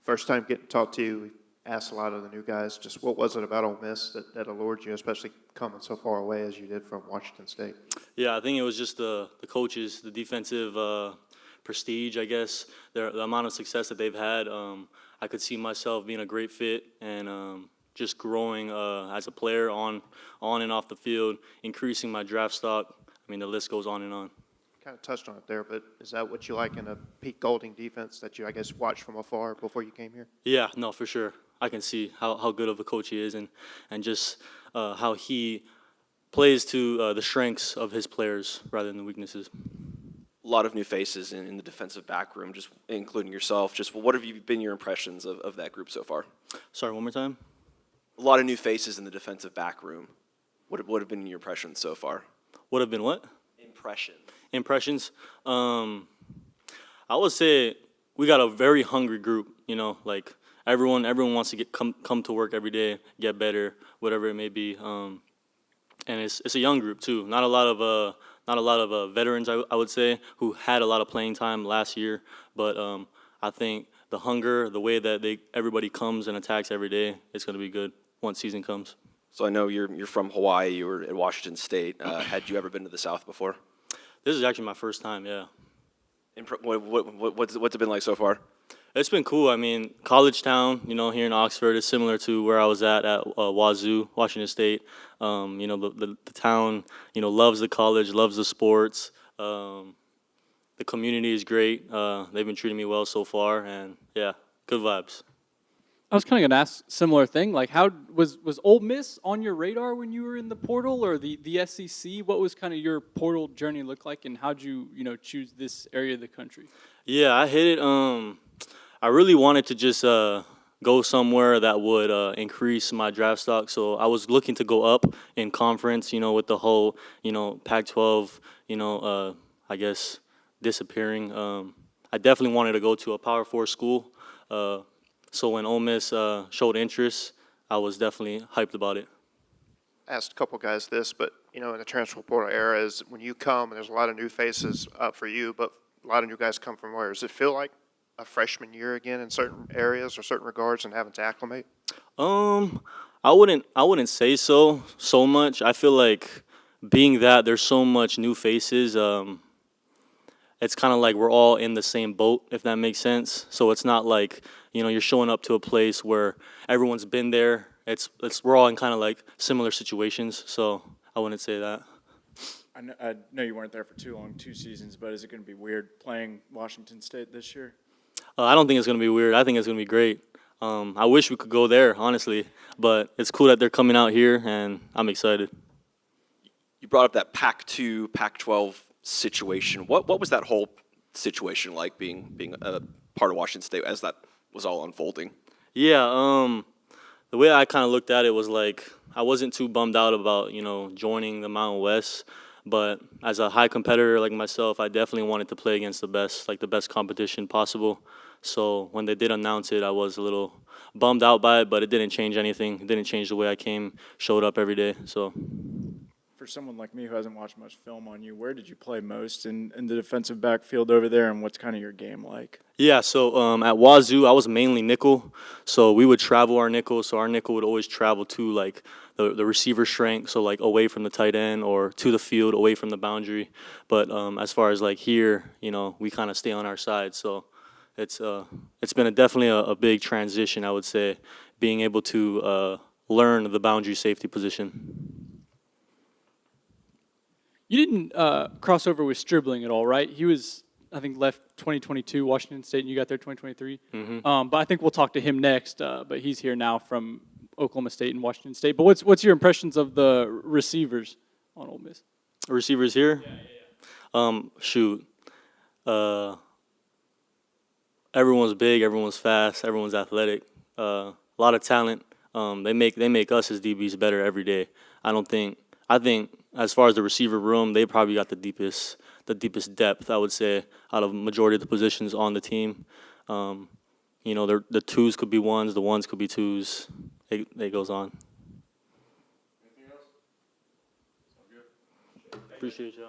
First time getting to talk to you, we asked a lot of the new guys, just what was it about Ole Miss that allured you, especially coming so far away as you did from Washington State? Yeah, I think it was just the coaches, the defensive prestige, I guess, the amount of success that they've had. I could see myself being a great fit and just growing as a player on and off the field, increasing my draft stock. I mean, the list goes on and on. Kind of touched on it there, but is that what you like in a Pete Golding defense that you, I guess, watched from afar before you came here? Yeah, no, for sure. I can see how good of a coach he is and just how he plays to the strengths of his players rather than the weaknesses. A lot of new faces in the defensive back room, just including yourself. Just what have you been your impressions of that group so far? Sorry, one more time? A lot of new faces in the defensive back room. What have been your impressions so far? What have been what? Impressions. I would say we got a very hungry group, you know, like everyone wants to come to work every day, get better, whatever it may be. And it's a young group too. Not a lot of veterans, I would say, who had a lot of playing time last year. But I think the hunger, the way that everybody comes and attacks every day, it's going to be good once season comes. So I know you're from Hawaii. You were at Washington State. Had you ever been to the South before? This is actually my first time, yeah. What's it been like so far? It's been cool. I mean, college town, you know, here in Oxford is similar to where I was at Wazoo, Washington State. You know, the town, you know, loves the college, loves the sports. The community is great. They've been treating me well so far, and yeah, good vibes. I was kind of going to ask similar thing. Like, how was Ole Miss on your radar when you were in the portal or the SEC? What was kind of your portal journey look like, and how'd you choose this area of the country? Yeah, I hit it. I really wanted to just go somewhere that would increase my draft stock. So I was looking to go up in conference, you know, with the whole, you know, Pac-12, you know, I guess disappearing. I definitely wanted to go to a Power 4 school. So when Ole Miss showed interest, I was definitely hyped about it. Asked a couple guys this, but, you know, in the transfer portal era is when you come, and there's a lot of new faces up for you, but a lot of new guys come from where? Does it feel like a freshman year again in certain areas or certain regards and having to acclimate? I wouldn't say so much. I feel like being that there's so much new faces, it's kind of like we're all in the same boat, if that makes sense. So it's not like, you know, you're showing up to a place where everyone's been there. We're all in kind of like similar situations. So I wouldn't say that. I know you weren't there for too long, 2 seasons, but is it going to be weird playing Washington State this year? I don't think it's going to be weird. I think it's going to be great. I wish we could go there, honestly. But it's cool that they're coming out here, and I'm excited. You brought up that Pac-2, Pac-12 situation. What was that whole situation like being a part of Washington State as that was all unfolding? Yeah, the way I kind of looked at it was like I wasn't too bummed out about, you know, joining the Mountain West. But as a high competitor like myself, I definitely wanted to play against the best competition possible. So when they did announce it, I was a little bummed out by it, but it didn't change anything. It didn't change the way I showed up every day. So For someone like me who hasn't watched much film on you, where did you play most in the defensive backfield over there, and what's kind of your game like? Yeah, so at Wazoo, I was mainly nickel. So we would travel our nickel. So our nickel would always travel to like the receiver strength, so like away from the tight end or to the field, away from the boundary. But as far as like here, you know, we kind of stay on our side. So it's been definitely a big transition, I would say, being able to learn the boundary safety position. You didn't cross over with Stribling at all, right? He was, I think, left 2022, Washington State, and you got there 2023. Mm-hmm. But I think we'll talk to him next. But he's here now from Oklahoma State and Washington State. But what's your impressions of the receivers on Ole Miss? Receivers here? Shoot. Everyone's big, everyone's fast, everyone's athletic. A lot of talent. They make us as DBs better every day. I think as far as the receiver room, they probably got the deepest depth, I would say, out of majority of the positions on the team. You know, the twos could be ones, the ones could be twos. It goes on. Anything else? Sound good? Appreciate y'all.